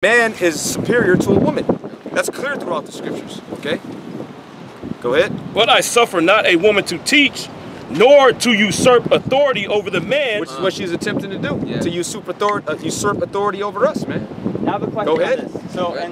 Man is superior to a woman. That's clear throughout the scriptures, okay? Go ahead. But I suffer not a woman to teach, nor to usurp authority over the man. Which is what she's attempting to do, to usurp authority over us, man. I have a question. Go ahead. On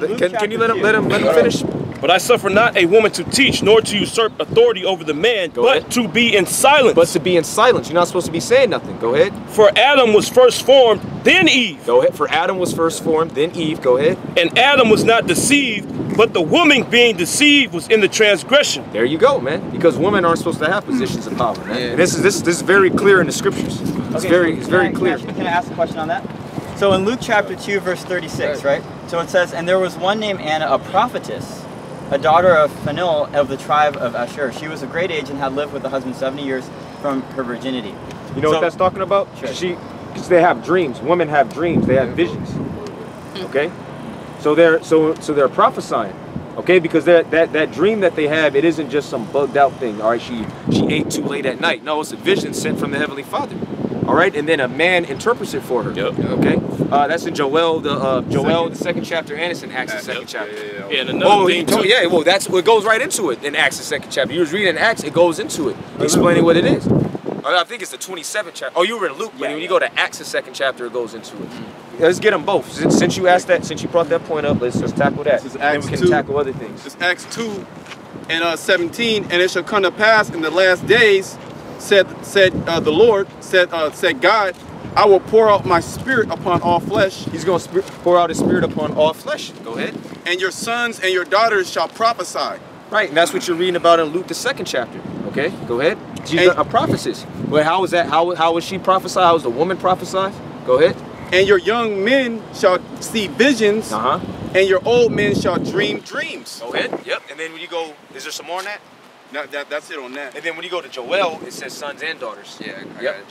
this. So, can you let him finish? But I suffer not a woman to teach, nor to usurp authority over the man, but to be in silence. But to be in silence. You're not supposed to be saying nothing. Go ahead. For Adam was first formed, then Eve. Go ahead. For Adam was first formed, then Eve. Go ahead. And Adam was not deceived, but the woman being deceived was in the transgression. There you go, man. Because women aren't supposed to have positions of power, man. And this is very clear in the scriptures. It's very clear. Can I ask a question on that? So in Luke chapter 2, verse 36, right? So it says, and there was one named Anna, a prophetess, a daughter of Phanuel of the tribe of Asher. She was of great age and had lived with the husband 70 years from her virginity. You know what that's talking about? Sure. Because they have dreams. Women have dreams. They have visions. Okay, so they're prophesying. Okay, because that dream that they have, it isn't just some bugged out thing. All right, she ate too late at night. No, it's a vision sent from the Heavenly Father. All right, and then a man interprets it for her. Yep. Okay, that's in Joel the second chapter, and it's in Acts the second chapter. Yeah, and another thing too. Yeah, well, it goes right into it in Acts the second chapter. You was reading Acts, it goes into it, explaining what it is. I think it's the 27th chapter. Oh, you were in Luke, but when you go to Acts the second chapter, it goes into it. Let's get them both. Since you asked that, since you brought that point up, let's just tackle that. This is Acts then we can tackle other things. This is Acts 2 and 17, and it shall come to pass in the last days, said the Lord, said God, I will pour out my spirit upon all flesh. He's going to pour out his spirit upon all flesh. Go ahead. And your sons and your daughters shall prophesy. Right, and that's what you're reading about in Luke the second chapter. Okay, go ahead. She's a prophetess. But how is that? How was she prophesy? How was the woman prophesy? Go ahead. And your young men shall see visions, and your old men shall dream dreams. Go ahead. Yep. And then when you go, is there some more on that? No, that's it on that. And then when you go to Joel, it says sons and daughters. Yeah, yep.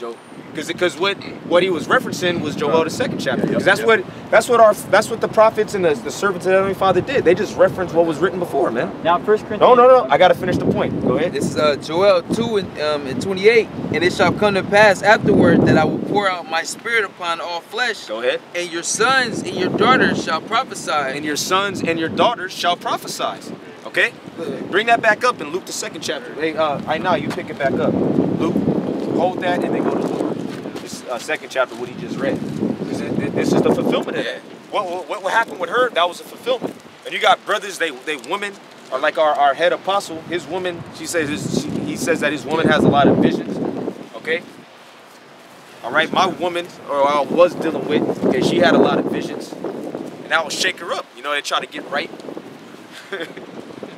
Because what he was referencing was Joel the second chapter. Because that's what the prophets and the servants of the Heavenly Father did. They just referenced what was written before, man. Now, 1 Corinthians. No. I gotta finish the point. Go ahead. This is Joel 2 and 28. And it shall come to pass afterward that I will pour out my spirit upon all flesh. Go ahead. And your sons and your daughters shall prophesy. And your sons and your daughters shall prophesy. Okay? Bring that back up in Luke the second chapter. Hey, I know you pick it back up. Luke, hold that and then go to Luke. This second chapter, what he just read. This is the fulfillment of that. What happened with her, that was a fulfillment. And you got brothers, they women, are like our head apostle, his woman, he says that his woman has a lot of visions. Okay? All right, my woman, or I was dealing with, okay, she had a lot of visions. And that will shake her up. You know, they try to get right.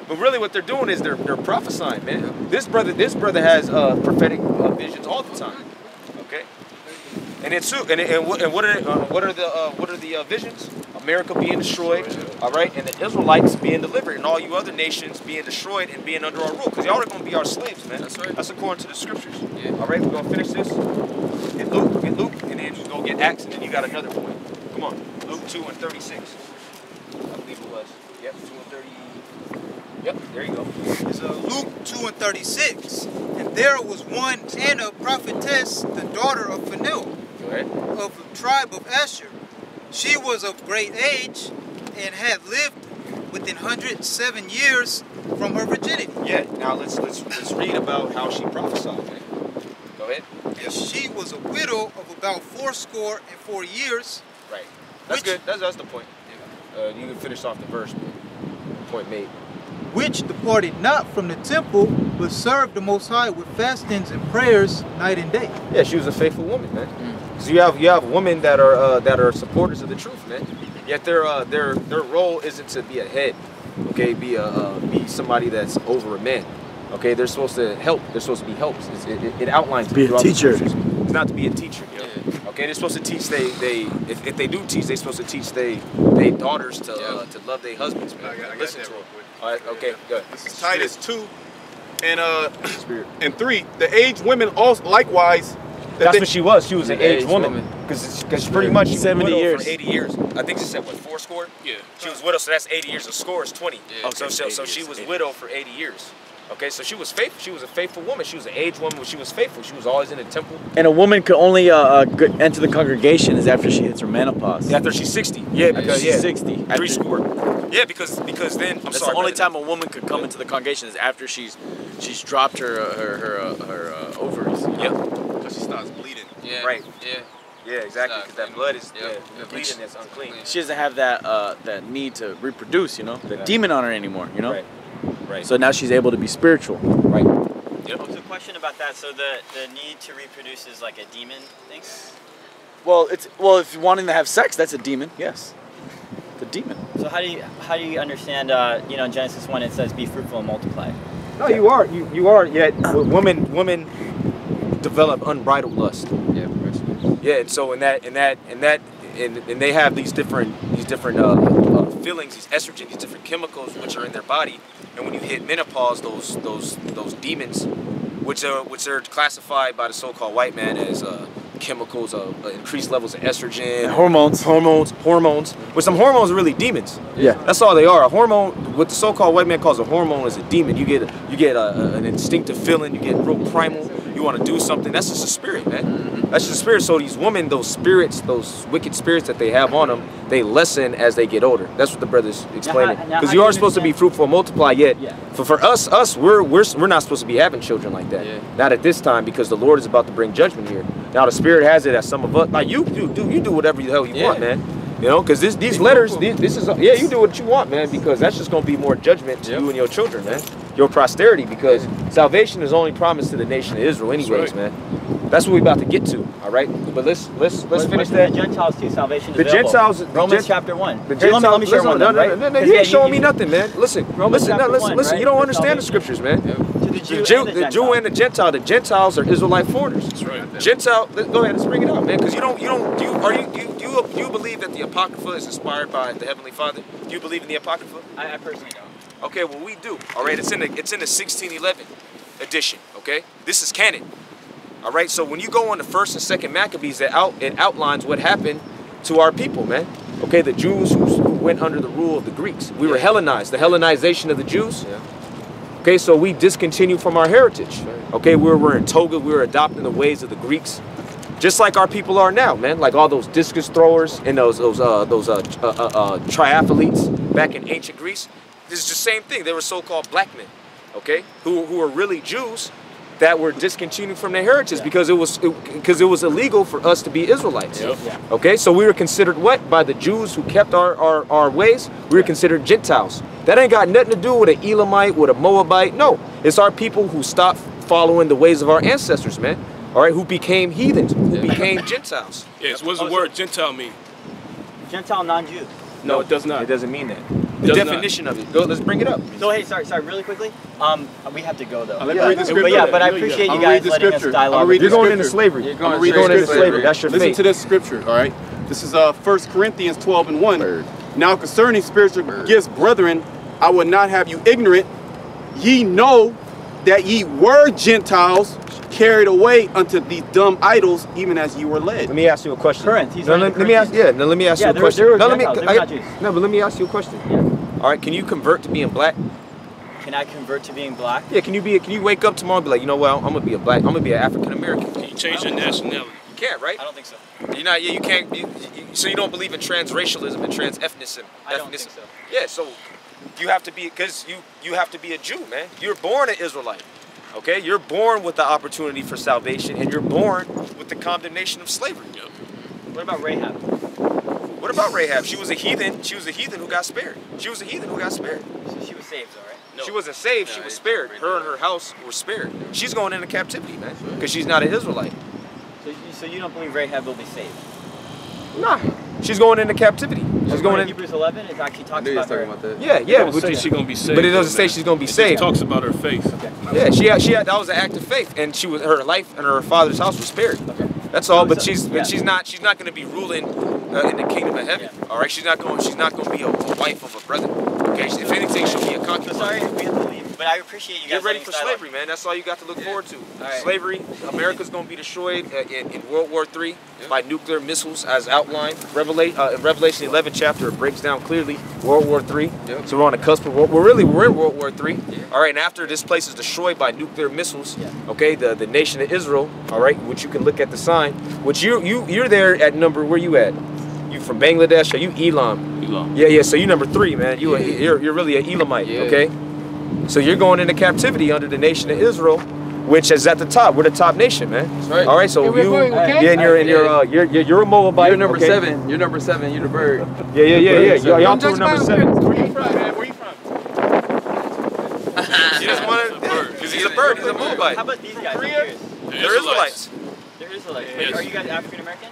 But really what they're doing is they're prophesying, man. This brother has prophetic visions all the time. Okay? And what are the visions? America being destroyed, all right, and the Israelites being delivered, and all you other nations being destroyed and being under our rule, because y'all are going to be our slaves, man. That's right. That's according to the scriptures. Yeah. All right, we're going to finish this. Get Luke, and then go get Acts, and then you got another point. Come on, Luke 2 and 36. I believe it was. Yep, 2 and 30. Yep, there you go. It's Luke 2 and 36. And there was one Anna, prophetess, the daughter of Phanuel, of the tribe of Asher. She was of great age and had lived within 107 years from her virginity. Yeah, now let's read about how she prophesied, man. Go ahead. And she was a widow of about 84 years. Right. That's good. That's the point. You can finish off the verse, man. Point made. Which departed not from the temple, but served the Most High with fastings and prayers night and day. Yeah, she was a faithful woman, man. So you have women that are supporters of the truth, man. Yet their role isn't to be a head, okay? Be somebody that's over a man, okay? They're supposed to help. They're supposed to be helps. It outlines be a teacher. It's not to be a teacher, you know? Okay, they're supposed to teach. If they do teach, they're supposed to teach they daughters to love their husbands, man. Listen to them. All right, okay, good. This is Titus 2 and 3. The aged women also likewise. That's what she was. She was an aged woman. Because pretty much she was 70 widowed years. for 80 years. I think she said, what, 4 score? Yeah. She was widowed, so that's 80 years. A score is 20. Yeah, so she was widowed for 80 years. Okay, so she was faithful. She was a faithful woman. She was an aged woman, but she was faithful. She was always in the temple. And a woman could only enter the congregation is after she hits her menopause. After she's 60. Yeah, because she's 60. Three score. Yeah, because then I'm That's sorry. the only brother. time a woman could come into the congregation is after she's dropped her ovaries. Yep. Because she starts bleeding. Yeah. Right. Yeah. Yeah, exactly. Because that blood is Yep. the bleeding that's unclean. She doesn't have that need to reproduce, you know, the demon on her anymore, you know. Right. Right. So now she's able to be spiritual. Right. So a question about that. So the need to reproduce is like a demon thing? Well, if you're wanting to have sex, that's a demon. Yes, the demon. So how do you understand? In Genesis 1 it says, "Be fruitful and multiply." No, you are. You are. Yet women develop unbridled lust. Yeah. Yeah, and so and they have these different feelings, these estrogen, these different chemicals which are in their body, and when you hit menopause, those demons, which are classified by the so-called white man as chemicals of increased levels of estrogen, And hormones. hormones. But some hormones are really demons. Yeah. That's all they are. A hormone, what the so-called white man calls a hormone, is a demon. You get an instinctive feeling. You get real primal. You want to do something. That's just a spirit, man. That's just a spirit. So these women, those spirits, those wicked spirits that they have on them, they lessen as they get older. That's what the brother's explaining. now Because how you do are you supposed to be understand- fruitful and multiply. Yet, Yeah. for us, we're not supposed to be having children like that. Yeah. Not at this time, because the Lord is about to bring judgment here. Now the Spirit has it, as some of us, like you do whatever the hell you want, man. You know, because these letters, this is you do what you want, man, because that's just gonna be more judgment to you and your children, man, your posterity, because salvation is only promised to the nation of Israel, anyways, man. That's what we're about to get to, all right. But let's finish For that. the Gentiles too, salvation is The available. Gentiles- Romans chapter 1. The Here, let me share listen, one. no, then, right? no, 'Cause, you yeah, ain't showing me nothing, man. Listen, Romans listen, chapter listen, 1, listen. right? You don't For understand the salvation. scriptures, man. To the Jew, The Jew Gentile. and the Gentile. The Gentiles are Israelite foreigners. That's right. Gentile. Go ahead, let's bring it out, man. Because do you believe that the Apocrypha is inspired by the Heavenly Father? Do you believe in the Apocrypha? I personally don't. Okay, well we do. All right, it's in the 1611 edition. Okay, this is canon. All right, so when you go on the 1st and 2nd Maccabees, it outlines what happened to our people, man. Okay, the Jews who went under the rule of the Greeks. We were Hellenized, the Hellenization of the Jews. Yeah. Okay, so we discontinued from our heritage. Okay, we were in toga, we were adopting the ways of the Greeks, just like our people are now, man. Like all those discus throwers and those triathletes back in ancient Greece. This is the same thing. They were so-called black men, okay, who were really Jews that were discontinued from their heritage because it was illegal for us to be Israelites. Yep. Yeah. Okay, so we were considered what? By the Jews who kept our ways, we were considered Gentiles. That ain't got nothing to do with an Elamite, with a Moabite. No, it's our people who stopped following the ways of our ancestors, man. All right, who became heathens, who became Gentiles. Yes. What does the word Gentile mean? Gentile, non-Jew. No, it does not. It doesn't mean that. The Does definition of it. Go, let's bring it up. So hey, sorry, really quickly. We have to go though. Let me read the scripture. But yeah, but I appreciate you I'm guys read the letting us scripture. dialogue. I'm read You're the going into scripture. slavery. You're You're going going straight into to slavery. That's your Listen fate. to this scripture, all right? This is 1 Corinthians 12:1. Now concerning spiritual gifts, brethren, I would not have you ignorant. Ye know that ye were Gentiles, carried away unto these dumb idols, even as ye were led. Let me ask you a question. Corinth, he's No, writing let to me ask. Corinthians. Yeah, no, let me ask Yeah, you a there were question. No, let me. Gentiles, they were not Jews. No, but let me ask you a question. Yeah. All right, can you convert to being black? Can I convert to being black? Yeah, can you wake up tomorrow and be like, you know what, I'm gonna be a black, I'm gonna be an African American? Can you change your nationality? You can't, right? I don't think so. You're not. Yeah, you can't. So you don't believe in transracialism and transethnicism? I don't think so. Yeah, so you have to be, because you have to be a Jew, man. You're born an Israelite. Okay, you're born with the opportunity for salvation, and you're born with the condemnation of slavery. What about Rahab? What about Rahab? She was a heathen. She was a heathen who got spared. She was a heathen who got spared. So she was saved, all right? No. She wasn't saved. She was spared. Her and her house were spared. She's going into captivity, man, because she's not an Israelite. So you don't believe Rahab will be saved? Nah, she's going into captivity. She's going in. Hebrews 11, it actually I talks knew you was about her. talking about that. Yeah, It yeah. don't say she's gonna be saved. But it doesn't though, say man. she's gonna be It saved. just talks about her faith. Yeah, she had that was an act of faith, and her life and her father's house was spared. Okay. That's all. But So, she's not going to be ruling in the kingdom of heaven. Yeah. All right, she's not going to be a wife of a brother. Okay, if anything, she'll be a So concubine. sorry, we have to leave. but I appreciate you guys. Get ready letting for us dialogue. slavery, man. That's all you got to look forward to. right. Slavery, America's going to be destroyed in World War III by nuclear missiles, as outlined. In Revelation 11 chapter, it breaks down clearly World War III. So we're on the cusp of we're in World War III. All right, and after this place is destroyed by nuclear missiles, okay, the nation of Israel, all right, which you can look at the sign, which you're there at number, where you at? You from Bangladesh? Are you Elam? Elam. Yeah, so you number 3, man. You're really an Elamite, okay? So you're going into captivity under the nation of Israel, which is at the top. We're the top nation, man. That's right. All right, so and you're a Moabite. You're number okay? 7. You're number 7. You're the bird. Yeah. Y'all two are judge number by 7. Where you from, man? Where you from? You just want to, because he's a bird. He's a Moabite. How about these guys? Korea? They're Israelites. They're Israelites. Yes. Are you guys African American?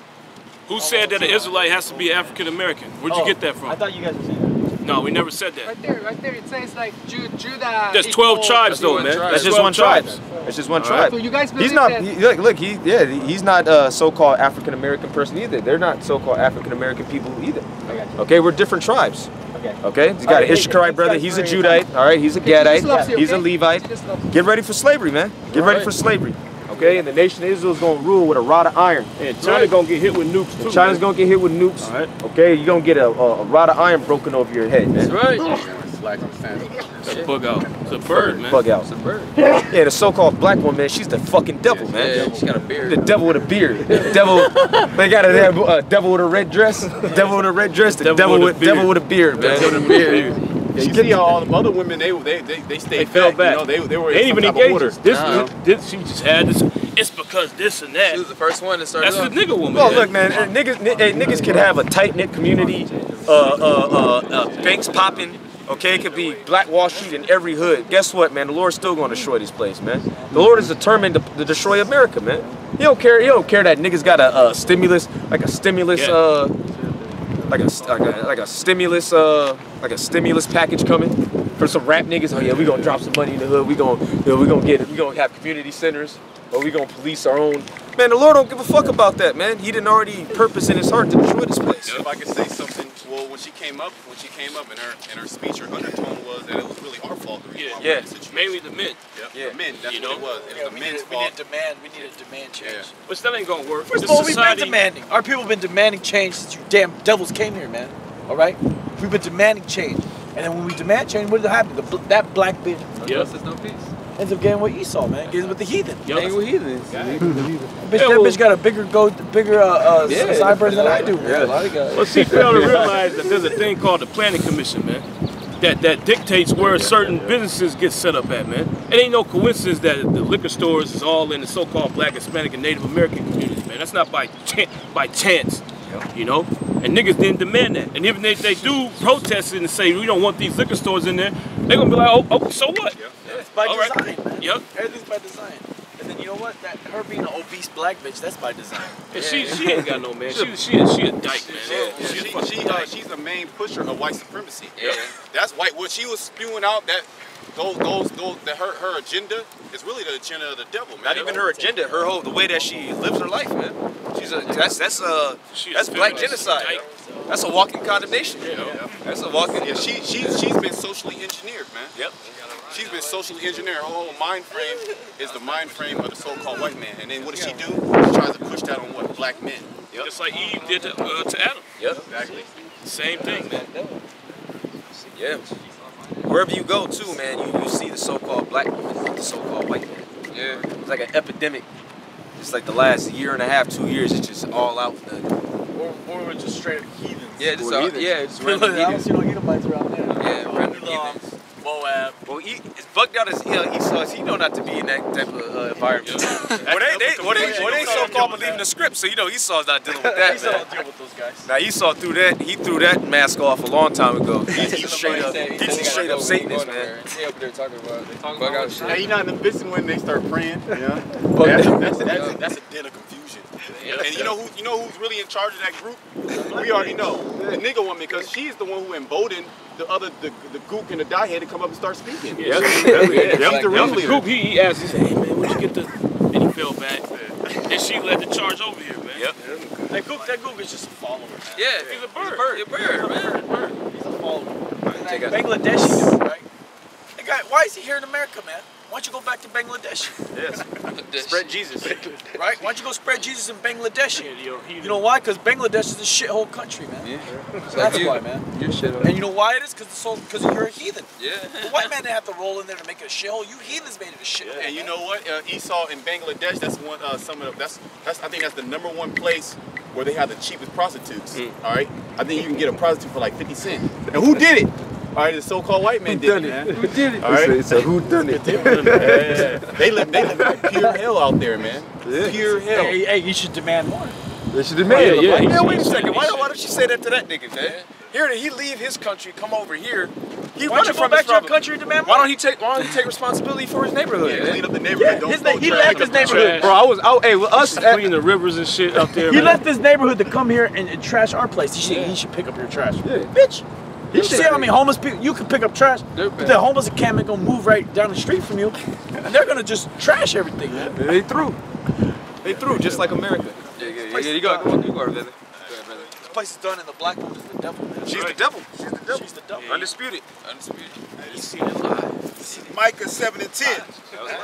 Who said that an Israelite has to be African American? Where'd you get that I from? thought you guys were saying that. No, we never said that. Right there. It says like Judah. There's 12 tribes though, man. That's just one tribe. That's just one tribe. So you guys believe He's not. that? Look. He's not a so-called African American person either. They're not so-called African American people either. Okay, we're different tribes. Okay. He's got an Issacharite brother. He's a Judite. All right. He's a Gadite. He's a Levite. Get ready for slavery, man. Get ready for slavery. Okay, and the nation of Israel is going to rule with a rod of iron. And China gonna get hit with nukes too. China's going to get hit with nukes. All right. Okay, you're going to get a rod of iron broken over your head, man. That's right. It's a bug out. It's a bird, man. Bug out. It's a bird. Yeah, the so-called black woman, man, she's the fucking devil, man. Yeah, she got a beard. The devil with a beard. Devil, they got a devil with a red dress. Devil with a red dress. The devil with a beard, man. Devil with a beard. You see all the other women, they stayed fell back. You know, they were They ain't in even some type of order. engaged. This she just had this. It's because this and that. She was the first one to start. That's the nigga woman. Well, look, man, niggas can have a tight-knit community, banks popping, okay? It could be Black Wall Street in every hood. Guess what, man? The Lord's still going to destroy this place, man. The Lord is determined to destroy America, man. He don't care that niggas got a stimulus, like a stimulus, like a stimulus package coming for some rap niggas. Oh yeah, we gonna drop some money in the hood. We gonna have community centers, or we gonna police our own. Man, the Lord don't give a fuck about that, man. He didn't already purpose in his heart to destroy this place. If I could say something, well, when she came up in her speech, her undertone was that it was really our fault. Yeah. Mainly the men. Yeah. The men, that's You what know? it was. It was the men's fault. We need a demand change. Yeah. But that ain't gonna work. First This of all, we've been society- demanding. Our people have been demanding change since you damn devils came here, man. All right? We've been demanding change. And then when we demand change, what happened? That black bitch Yeah. There's no peace. ends up getting what Esau, man. Gets with the heathen. Yep. Hang with heathens. That bitch got a bigger sideburns than I do. Yeah, a lot of guys. Well, see, fail to realize that there's a thing called the Planning Commission, man. That dictates where certain businesses get set up at, man. It ain't no coincidence that the liquor stores is all in the so-called Black, Hispanic, and Native American communities, man. That's not by chance, you know? And niggas didn't demand that. And even if they do protest it and say, we don't want these liquor stores in there, they're gonna be like, oh, so what? It's by All right. design, man. Yep. Everything's by design. And then you know what? Her being an obese black bitch, that's by design. And she ain't got no man. She a dyke, man. She a fucking dyke. She's the main pusher of white supremacy. Yeah. That's white. What she was spewing out, that her agenda is really the agenda of the devil, man. Not even her agenda, the way that she lives her life, man. That's black genocide. That's a walking condemnation. That's a walking. Yeah, she's been socially engineered, man. Yep. She's been socially engineered. Her whole mind frame is the mind frame of the so-called white man. And then what does she do? She tries to push that on what? Black men. Yep. Just like Eve did to Adam. Yep. Exactly. Same thing, man. Yeah. Wherever you go, too, man, you see the so-called black woman, the so-called white man. Yeah. It's like an epidemic. It's like the last year and a half, 2 years, it's just all out. Or we're just straight heathens. Yeah, just I random don't heathens. see no Edomites around there. Yeah, random heathens. Moab. Well, it's bugged out as Esau. He know not to be in that type of environment. They so-called believe in the script, so Esau's not dealing with that. Esau Man. don't deal with those guys. Now Esau threw that mask off a long time ago. He's straight up Satanist, man. They up there talking about bug out shit. Hey, you not in the business when they start praying, you know? That's a den of confusion. And you know who's really in charge of that group? We already know. The nigga woman, because she's the one who emboldened the gook and the diehead to come up and start speaking. Yeah. She's the The real leader. Goop, he asked, he said, hey man, where'd you get the, and he fell back. And she led the charge over here, man. Yep. That gook is just a follower, man. Yeah, He's a bird. He's a bird, man. He's a follower. Take a- Bangladeshi dude, right? Hey, guy, why is he here in America, man? Why don't you go back to Bangladesh? Yes. Spread Jesus. Right? Why don't you go spread Jesus in Bangladesh? You know why? Because Bangladesh is a shithole country, man. Yeah. That's why, man. You're shit. And you know why it is? Because you're a heathen. Yeah. The white man didn't have to roll in there to make it a shithole. You heathens made it a shithole. And you know what? Esau in Bangladesh, that's one some of the, that's I think that's the #1 place where they have the cheapest prostitutes. All right, I think you can get a prostitute for like 50 cents. And who did it? All right, the so-called white man did it, man. Who did it? All right, It's a who done it. yeah. They live like pure hell out there, man. Yeah. Pure hell. Hey, you should demand more. They should have made it. Yeah, Yeah, yeah, wait a he second. should. Why don't she say that to that nigga, man? Here, he leave his country, come over here. He Why don't you go back to your country and demand more? Why don't he take responsibility for his neighborhood? Yeah, man? clean up the neighborhood. Don't He trash left his up. neighborhood. Bro, hey, with us, Clean the rivers and shit out there, He man. left his neighborhood to come here and trash our place. He should pick up your trash. Bitch. You see how many homeless people, you can pick up trash, but the homeless encampment gonna move right down the street from you, and they're gonna just trash everything, man. they through. They through, just like America. Yeah, you go. Come on, you go, brother. This place is done, and the black woman is the devil, man. She's the devil. She's the devil. She's the devil. Undisputed. Micah 7:10.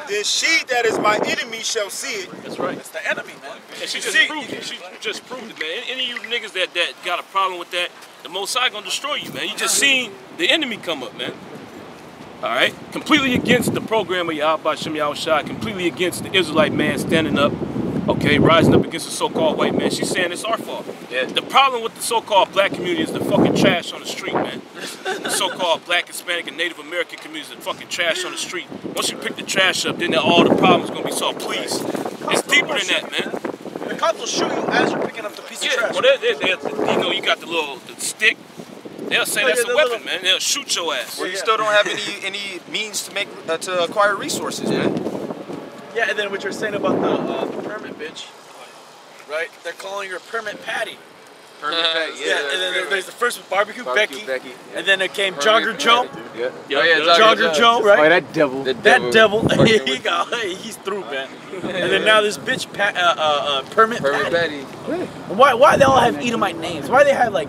The she that is my enemy shall see it. That's right. It's the enemy, man. And she just proved it. She just proved it, man. Any of you niggas that got a problem with that, the Most High gonna destroy you, man. You just seen the enemy come up, man. All right? Completely against the program of Yahweh Shem Yahushua, completely against the Israelite man standing up, okay, rising up against the so-called white man. She's saying it's our fault. Yeah. The problem with the so-called black community is the fucking trash on the street, man. The so-called black, Hispanic, and Native American communities are fucking trash on the street. Once you pick the trash up, then all the problems gonna be solved. Please. It's deeper than that, man. The cops will shoot you as you're picking up the piece of Yeah, trash. well, you know, you got the stick. They'll say that's a weapon, man. They'll shoot your ass. Well, you still don't have any means to make to acquire resources, man. Yeah, and then what you're saying about the permit, bitch, right? They're calling her Permit Patty. Yeah, and then there's the first one, Barbecue Becky. And then there came Jogger Joe. Yeah. Jogger Joe, right? Oh, that devil. That devil. He's through, man. And then now this bitch, Permit Patty. Why they all have Edomite names? Why they have like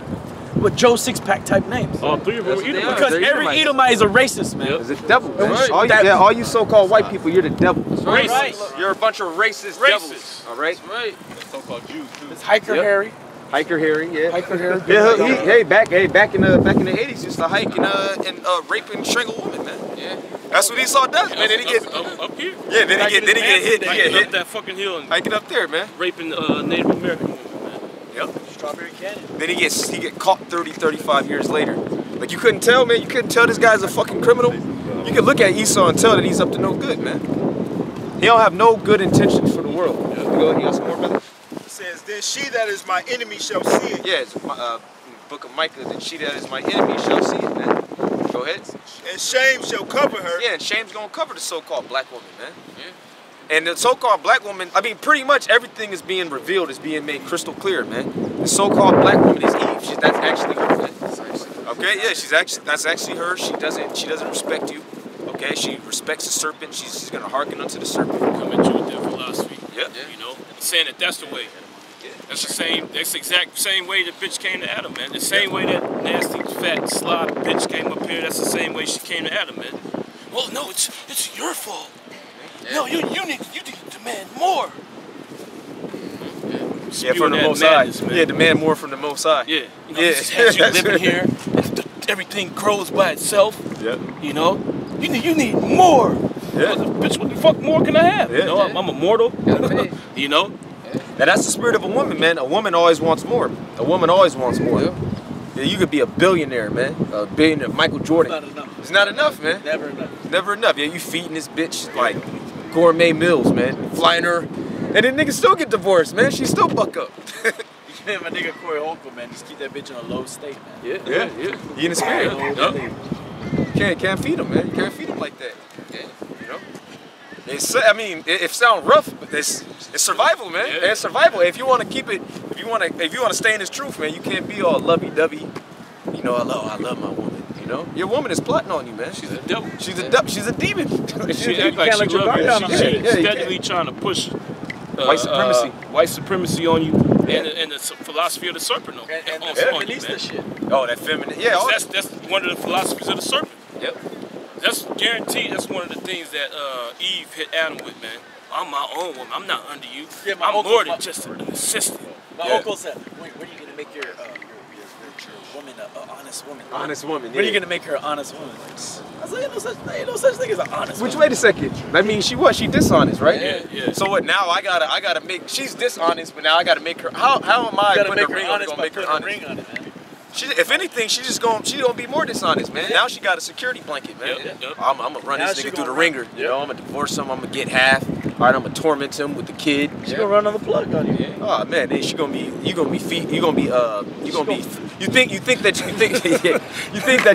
Joe Six-Pack type names? All three of them were Edomites. Because every Edomite is a racist, man. It's a devil, man. Right. All you so-called white people, you're the devil. Racist. You're a bunch of racist devils. All right? Right. So-called Jews too. It's Hiker Harry. Hiker Harry, yeah. Hiker Harry. Yeah, back in the 80s, he used to hike and rape and strangle women, man. Yeah. That's what Esau does, man. Then he get up here. yeah, then he get hit. He get Hiking up hit. that fucking hill and Hiking up there, man. raping Native American women, man. Yep. Strawberry Canyon. Then he get caught 30, 35 years later. Like you couldn't tell, man. You couldn't tell this guy's a fucking criminal. You could look at Esau and tell that he's up to no good, man. He don't have no good intentions for the world. Go ahead, you got some more, brother? It says, then she that is my enemy shall see it. Yeah, it's Book of Micah. That she that is my enemy shall see it, man. Go ahead. And shame shall cover her. Yeah, and shame's gonna cover the so-called black woman, man. Yeah. And the so-called black woman, I mean, pretty much everything is being revealed, is being made crystal clear, man. The so-called black woman is Eve. That's actually her, man. Okay, yeah, that's actually her. She doesn't respect you. Okay, she respects the serpent. She's gonna hearken unto the serpent. Come at you with their philosophy. Yeah. You know, saying that that's the way. That's the exact same way the bitch came to Adam, man. The same way that nasty, fat, slob bitch came up here, that's the same way she came to Adam, man. Well, no, it's your fault. No, you need to demand more. Yeah, from the Most High. Man. Yeah, demand more from the Most High. Yeah, you know, this has you living here, and everything grows by itself. Yeah. You know, you need more. Yeah. Bitch, what the fuck more can I have? Yeah. You know, I'm immortal. You know. Now that's the spirit of a woman, man. A woman always wants more. A woman always wants more. Yeah, you could be a billionaire, man. A billionaire, Michael Jordan. Not enough. It's not enough, man. Never enough. Never enough. Yeah, you feeding this bitch like gourmet meals, man. Flying her, and then niggas still get divorced, man. She still buck up. Yeah, my nigga Corey Holcomb, man, just keep that bitch in a low state, man. Yeah. You in the spirit. Can't feed them, man. You can't feed them like that. Yeah. You know. It sounds rough, but it's survival, man. Yeah. It's survival. If you want to keep it, if you want to stay in this truth, man, you can't be all lovey-dovey. You know, I love my woman. You know, your woman is plotting on you, man. She's a devil. She's a devil. She's a demon. She act like she loves you. She's steadily trying to push white supremacy. White supremacy on you, and the philosophy of the serpent on you, man. Shit. Oh, that feminine. Yeah. That's one of the philosophies of the serpent. Yep. That's guaranteed. That's one of the things that Eve hit Adam with, man. I'm my own woman. I'm not under you. Yeah, I'm more than just an assistant. My uncle said, "Wait, when are you gonna make your woman an honest woman? Honest woman. When are you gonna make her an honest woman?" I was like, "Ain't no such thing as an honest Which woman." wait a second. That means she what? She dishonest, right? Yeah. So what? Now I gotta make. She's dishonest, but now I gotta make her. How am I You gotta putting make a her ring on it? honest Gonna by make her putting a honest? ring on it, man. If anything, she gonna be more dishonest, man. Now she got a security blanket, man. Yep. I'm gonna run Now this she nigga through the gonna ringer. You know, I'm gonna divorce him. I'm gonna get half. All right, I'm gonna torment him with the kid. She gonna run on the plug on you. Oh man, then you think that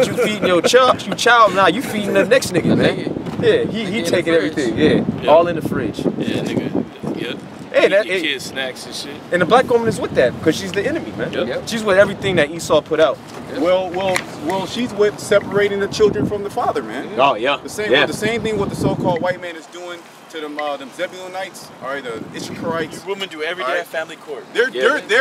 you feeding your child, now you feeding the next nigga, man. Yeah, he taking everything, all in the fridge. Yeah, nigga. Yep. Hey, Eat that your kids snacks and shit. and the black woman is with that because she's the enemy, man. Yep. She's with everything that Esau put out. Well, she's with separating the children from the father, man. Oh yeah, The same, yeah. the same thing what the so-called white man is doing to them Zebulonites, all right, the Issacharites. Women do every All day right. at family court. They're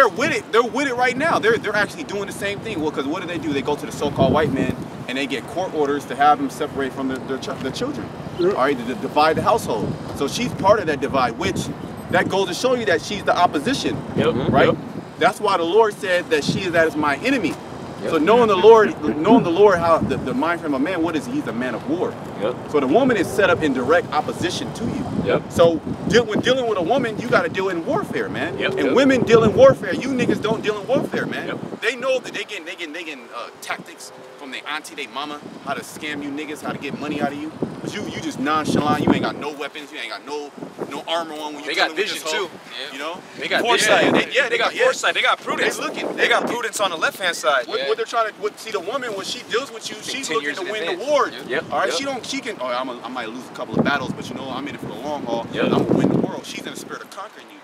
with it. They're with it right now. They're actually doing the same thing. Well, because what do? They go to the so-called white man and they get court orders to have them separate from the children. All right, to divide the household. So she's part of that divide, which that goes to show you that she's the opposition. Yep. Right. That's why the Lord said that she is that is my enemy. So knowing the Lord, how the mind frame of man, what is he? He's a man of war. Yep. So the woman is set up in direct opposition to you. Yep. So when dealing with a woman, you got to deal in warfare, man. Yep. And Yep. women deal in warfare. You niggas don't deal in warfare, man. Yep. They know that they getting tactics from their auntie, their mama, how to scam you niggas, how to get money out of you. But you just nonchalant. You ain't got no weapons. You ain't got no armor on when you. They got dealing with vision this hoe, too. You know. They got foresight. vision. They got foresight. They got prudence. They looking. They got prudence on the left hand side. What they're trying to see the woman when she deals with you, she's 10 looking years to in win the advance. war. Yep. All right, Yep. she can. Oh, I might lose a couple of battles, but you know I'm in it for the long haul. Yep. I'm gonna win the world. She's in the spirit of conquering you.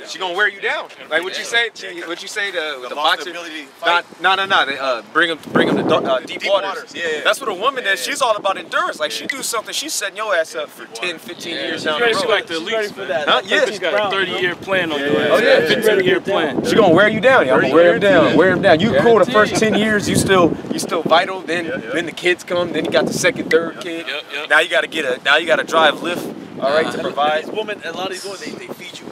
She gonna wear you down. Like what you say? What you say? The lost boxer? ability to fight. No. Bring him to deep waters. Yeah. That's what a woman is. She's all about endurance. Like she do something, she's setting your ass up for 10, 15 years down the She's road. like the She's ready elites, for man. that. Huh? Yeah. She's got a 30-year plan on your ass. Oh, yeah. 15-year plan. She gonna wear you down. I'm gonna wear him down. Wear him down. You cool the first 10 years. You still vital. Then the kids come. Then you got the second, third kid. Yep. Now you gotta drive Lyft. All right, to provide. These women, a lot of these women, they feed you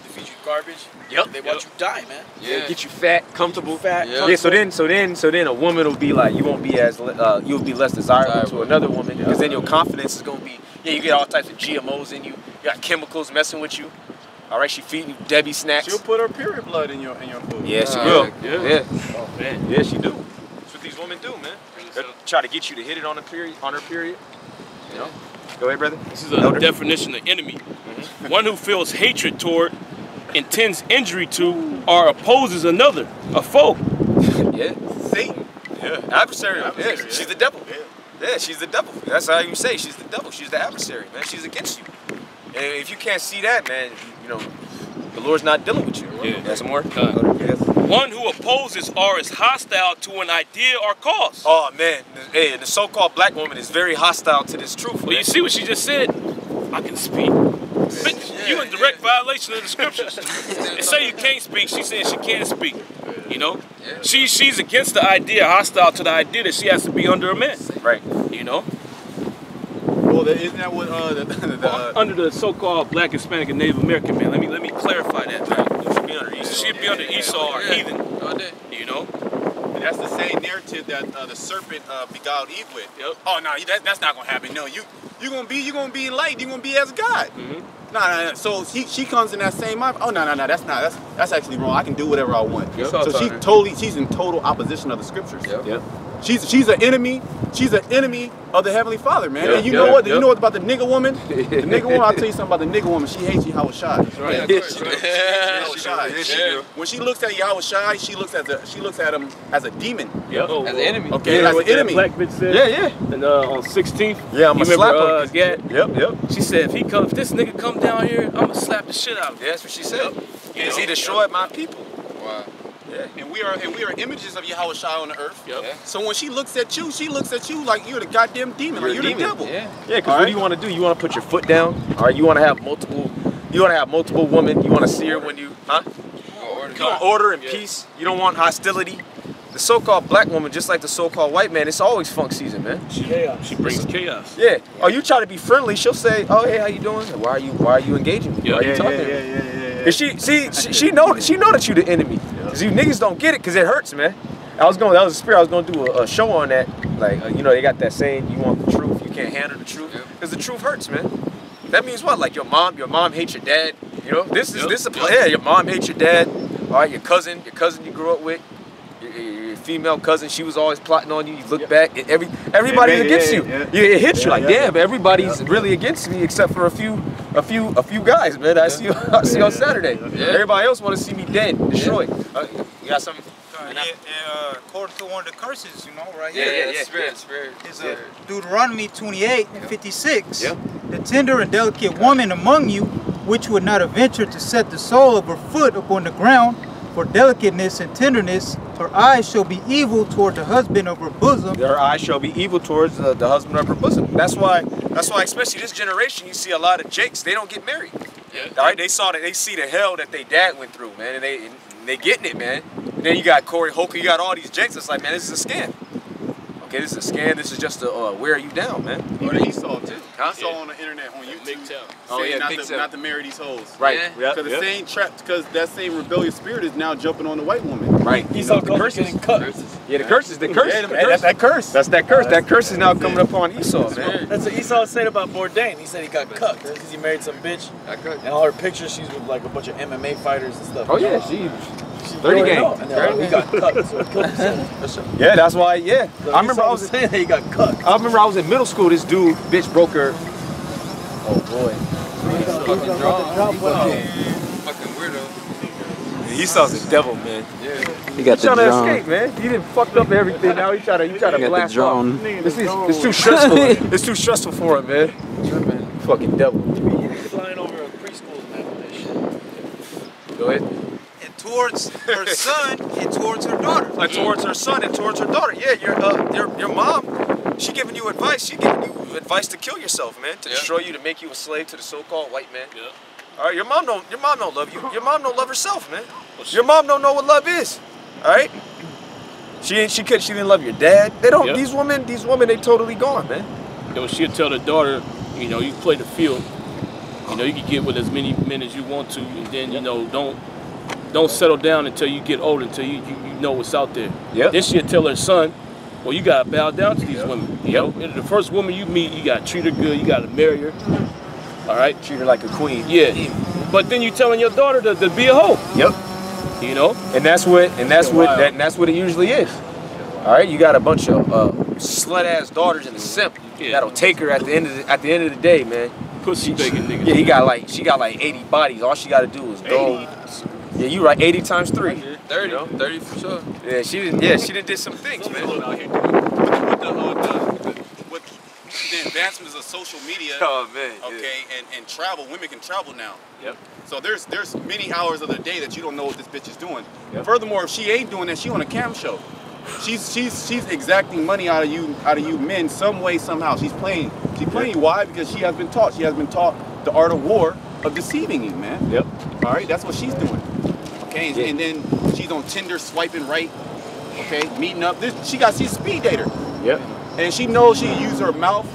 garbage. Yep. They want you to die, man. Yeah. Get you fat, comfortable. Fat. Yeah. So then a woman will be like, you won't be as you'll be less desirable to another woman because then your confidence is gonna be you get all types of GMOs in you. You got chemicals messing with you. All right, she feeding you Debbie snacks. She'll put her period blood in your food. Yeah, she will. Yeah. Oh man. Yeah, she do. That's what these women do, man. They'll try to get you to hit it on her period. You know. Go ahead, brother. This is a definition of enemy. One who feels hatred toward, intends injury to, or opposes another, a foe. Yeah. Satan. Yeah. Adversary. Yeah. She's the devil. Yeah, she's the devil. That's how you say she's the devil. She's the adversary, man. She's against you. And if you can't see that, man, you know, the Lord's not dealing with you. Yeah. Got some more? One who opposes or is hostile to an idea or cause. Oh man, hey, the so-called black woman is very hostile to this truth. But you see what she just said? I can speak. But you in direct violation of the scriptures. And say you can't speak, she says she can't speak. You know? She's against the idea, hostile to the idea that she has to be under a man. Right. You know? Well, isn't that what under the so-called black, Hispanic, and Native American man. Let me clarify that. She'd be under Esau or heathen. You know? That's the same narrative that the serpent beguiled Eve with. Yep. Oh no, that's not gonna happen. No, you're gonna be enlightened. You're gonna be as God. No. So she comes in that same mind. Oh no, that's actually wrong. I can do whatever I want. Yep. So she's in total opposition of the scriptures. Yep. She's an enemy. She's an enemy of the Heavenly Father, man. Yep, And you know what? You know what about the nigga woman? The nigga woman. I'll tell you something about the nigga woman. She hates Yahweh Shai. Right. When she looks at Yahweh Shai, she looks at him as a demon. Yep. As an enemy. Okay, as an enemy. Black bitch said. Yeah. And on 16th. Yeah, I'm you gonna slap remember, her. Gad? Yep. She said, if this nigga come down here, I'm gonna slap the shit out of him. Yeah, that's what she said. Because he destroyed my people. Wow. Yeah. And we are images of Yahweh Shai on the earth. Yep. Yeah. So when she looks at you like you're the goddamn demon, like you're the devil. Yeah. Yeah, because what do you want to do? You want to put your foot down? All right, you want to have multiple women? You want to see her when you, huh? You want order and peace. You don't want hostility. the so-called black woman, just like the so-called white man, it's always funk season, man. She brings chaos. Yeah. Oh, you try to be friendly, she'll say, "Oh, hey, how you doing? Why are you engaging me? Why are you talking to me?" And she know that you the enemy. Cause you niggas don't get it, cause it hurts, man. That was a spirit. I was gonna do a show on that. Like, you know, they got that saying, you want the truth, you can't handle the truth, cause the truth hurts, man. That means what? Like your mom hates your dad. You know, this is a play. Yeah, your mom hates your dad. All right, your cousin you grew up with, your female cousin, she was always plotting on you. You look back, and everybody's against you. It hits you like, damn, everybody's really against me except for a few guys, man. I see on Saturday. Everybody else want to see me dead, destroyed. You got something? According to one of the curses, you know, right Yeah, here. spirit. It's Deuteronomy 28 and 56. The tender and delicate woman among you, which would not venture to set the sole of her foot upon the ground, for delicateness and tenderness, her eyes shall be evil toward the husband of her bosom. Her eyes shall be evil towards the husband of her bosom. That's why, especially this generation, you see a lot of jakes. They don't get married. All right, they see the hell that they dad went through, man, and they getting it, man. And then you got Corey Holcomb, you got all these jakes. It's like, man, this is a scam. Okay, this is a scam. This is just to wear you down, man. Or the Esau too. I saw on the internet on YouTube. Not to marry these hoes. Right. Because the same trap, because that same rebellious spirit is now jumping on the white woman. Right. Esau calls getting cut. Yeah, the curses. The curse. Yeah, that's that curse. That's that curse. That curse is now coming up on Esau, man. That's what Esau said about Bourdain. He said he got cut because he married some bitch. And all her pictures, she's with like a bunch of MMA fighters and stuff. Oh yeah, she's 30 games. And he got cut, so it killed himself. Yeah, that's why. Yeah, So I remember I was saying that he got cut. I remember I was in middle school. This dude, bitch, broke her. Oh boy. Fucking weirdo. Esau's the devil, man. He got He's trying to escape, man. He done fucked up everything. Now he try to blast off. It's too stressful. It's too stressful for him, man. Fucking devil. Flying over a preschool and that shit. Go ahead. And towards her son and towards her daughter. Towards her son and towards her daughter. Yeah, your mom, she giving you advice. She giving you advice to kill yourself, man. To destroy you, to make you a slave to the so-called white man. Yeah. All right, your mom don't love you. Your mom don't love herself, man. Your mom don't know what love is. All right. She didn't love your dad. They don't. Yep. These women, they totally gone, man. You know, she'll tell the daughter, you know, you play the field. You know, you can get with as many men as you want to, and then, you know, don't settle down until you get older, until you know what's out there. Yep. Then she'll tell her son, well, you gotta bow down to these women. You know, and the first woman you meet, you gotta treat her good, you gotta marry her. All right? Treat her like a queen. Yeah. But then you telling your daughter to be a hoe. Yep. You know? And that's what it usually is. All right, you got a bunch of slut-ass daughters and a simp that'll take her at the end of the day, man. Pussy begging niggas. Yeah, she got like 80 bodies. All she got to do is go. Yeah, you right. 80 times 3. 30, you know? 30 for sure. Yeah, she did some things, man. With the advancements of social media, Oh man. okay, and travel, women can travel now. Yep. So there's many hours of the day that you don't know what this bitch is doing. Yep. Furthermore, if she ain't doing that, she on a cam show. She's exacting money out of you men some way, somehow. She's playing you. Why? Because she has been taught the art of war of deceiving you, man. Yep. All right, that's what she's doing. Okay, Yeah. and then she's on Tinder swiping right. Okay, meeting up. She's a speed dater. Yep. And she knows she can use her mouth.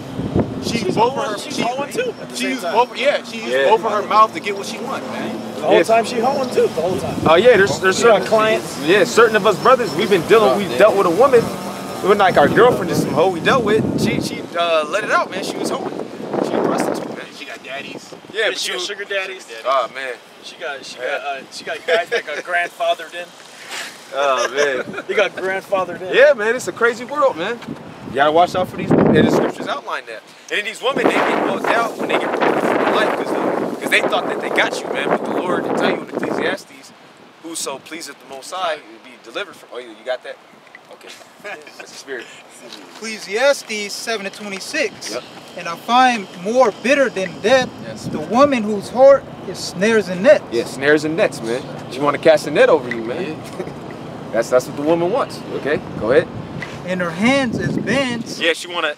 She's hoeing too. She used both of her mouth to get what she wants, man. The whole time she hoeing too. The whole time. Oh yeah, there's certain clients. Yeah, certain of us brothers, we've dealt with a woman. It wasn't like our girlfriend, just some hoe we dealt with. She let it out, man. She was hoeing. She a prostitute, man. She got daddies. Yeah, She got sugar daddies. Oh man. She got guys that got grandfathered in. Oh man. They got grandfathered in. Yeah, man, it's a crazy world, man. You gotta watch out for these women. And the scriptures outline that. And then these women, they get built out when they get removed from their life because they thought that they got you, man. But the Lord did tell you in Ecclesiastes, whoso pleaseth the Most High will be delivered from. Oh, you got that? Okay. That's the spirit. Ecclesiastes 7:26. Yep. And I find more bitter than death the woman whose heart is snares and nets. Yeah, snares and nets, man. She want to cast a net over you, man. That's what the woman wants. Okay, go ahead. And her hands is bands. Yeah, she wanna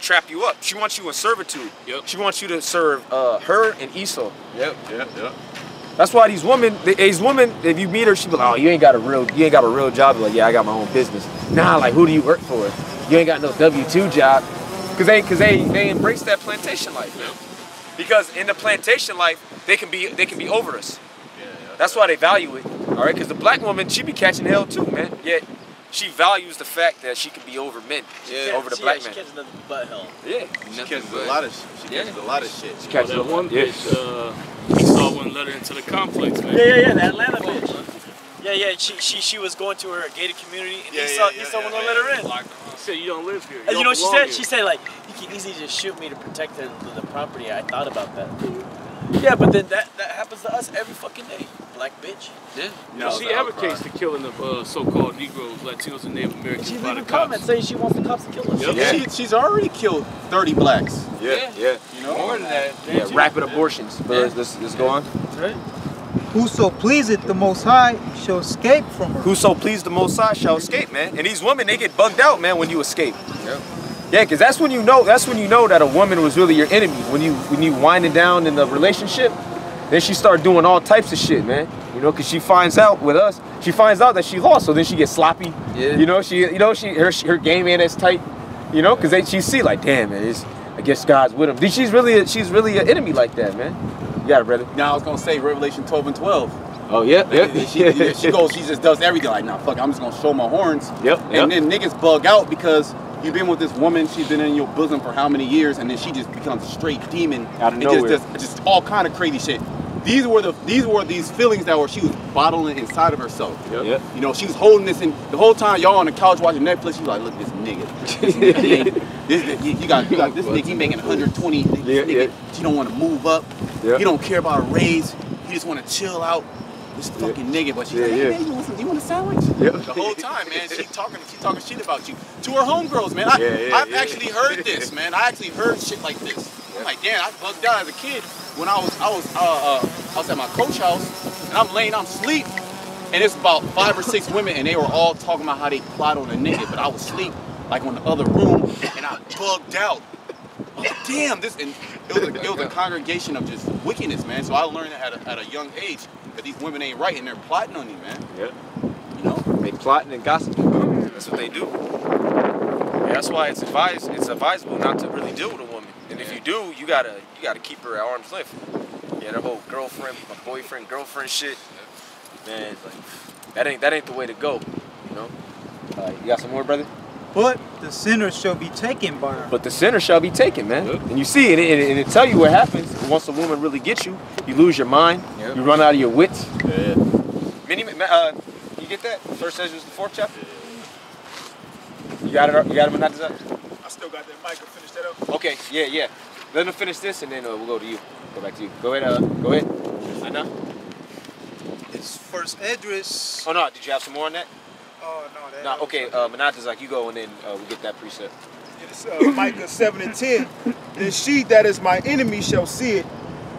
trap you up. She wants you in servitude. Yep. She wants you to serve her and Esau. Yep. That's why these women, if you meet her, she be like, oh, you ain't got a real job. Like, yeah, I got my own business. Nah, like, who do you work for? You ain't got no W-2 job. Cause they embrace that plantation life, man. Because in the plantation life, they can be over us. That's why they value it. All right, because the black woman, she be catching hell too, man. Yet she values the fact that she can be over men, over the black man. She catches nothing but hell. Yeah, she catches a lot of shit. She catches a lot of shit. She catches that one bitch. He saw one let her into the complex, man. Yeah, the Atlanta bitch. Yeah, she was going to her gated community, and he saw one let her in. He said, you don't live here. And you know what she said? She said, like, you can easily just shoot me to protect the property. I thought about that. Yeah, but then that happens to us every fucking day. Black bitch. Yeah. No, she advocates the killing of so-called Negroes, Latinos, and Native Americans She's by the leaving cops. comments saying she wants the cops to kill us. Yep. Yeah. She's already killed 30 blacks. Yeah. You know? More than that. Yeah, rapid abortions. But let's go on. That's right. Whoso pleaseth the Most High shall escape from her. Whoso pleased the Most High shall escape, man. And these women, they get bugged out, man, when you escape. Yep. Yeah, because that's when you know that a woman was really your enemy. When you winding down in the relationship, then she start doing all types of shit, man. You know, because she finds out with us, she finds out that she lost, so then she gets sloppy. Yeah. You know, her game ain't as tight. You know, because she see like, damn, man, I guess God's with him. She's really an enemy like that, man. You got it, brother. Now I was gonna say Revelation 12 and 12. Oh yeah. She goes, she just does everything. Like, nah, fuck, I'm just gonna show my horns. Yep. And then niggas bug out because you've been with this woman, she's been in your bosom for how many years, and then she just becomes a straight demon out of and nowhere. just all kind of crazy shit. These were these feelings that she was bottling inside of herself. Yep. You know, she was holding this in the whole time. Y'all on the couch watching Netflix. She was like, look, this nigga. You got this nigga. He making 120. This nigga, she don't want to move up. Yep. He don't care about a raise. He just want to chill out. This fucking nigga, but she's like, hey, man, you want a sandwich? Yep. The whole time, man, she talking shit about you to her homegirls, man. I've actually heard this, man. I actually heard shit like this. I'm like, damn, I bugged out as a kid when I was at my coach house, and I'm asleep, and it's about 5 or 6 women, and they were all talking about how they plot on a nigga, but I was asleep, like on the other room, and I bugged out. I'm like, damn, it was a congregation of just wickedness, man. So I learned that at a young age that these women ain't right, and they're plotting on you, man. Yeah. You know? They plotting and gossiping. That's what they do. Yeah, that's why it's advisable not to really deal with a woman. And if you do, you gotta keep her at arm's length. Yeah, the whole boyfriend, girlfriend shit. Man, like, that ain't the way to go. You know? You got some more, brother? But the sinner shall be taken by her. But the sinner shall be taken, man. Yep. And you see, and it tell you what happens once a woman really gets you. You lose your mind. Yep. You run out of your wits. Yeah. You get that? First Ezra, the 4th chapter. You got it. You got it, Menatezak? I still got that mic. Finish that up. Okay. Yeah. Let him finish this, and then we'll go to you. Go back to you. Go ahead. Go ahead. I know. It's First Esdras. Oh no! Did you have some more on that? Oh no. That No. Okay. Menatezak, you go, and then we'll get that precept. It's Micah 7 and 10. Then she that is my enemy shall see it,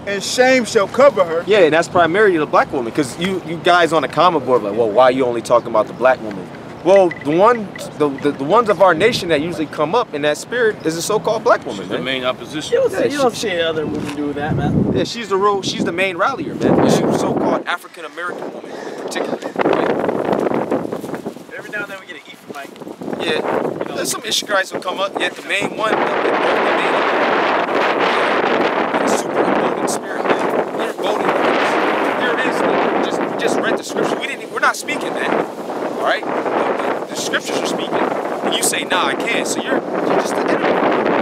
and shame shall cover her. Yeah, and that's primarily the black woman, because you guys on the comment board like, well, why are you only talking about the black woman? Well, the ones of our nation that usually come up in that spirit is the so-called black woman, man. The main opposition. You don't see other women do that, man. Yeah, she's the main rallier, man. She's a so-called African American woman in particular. Every now and then we get an Ephraimite. Yeah, there's some Ishmaelites will come up. Yet the main one, the super emboldened spirit, man. You're emboldened. Here it is. Man. We just read the scripture. We're not speaking, man. All right, the scriptures are speaking, and you say, "Nah, I can't." So you're just the enemy.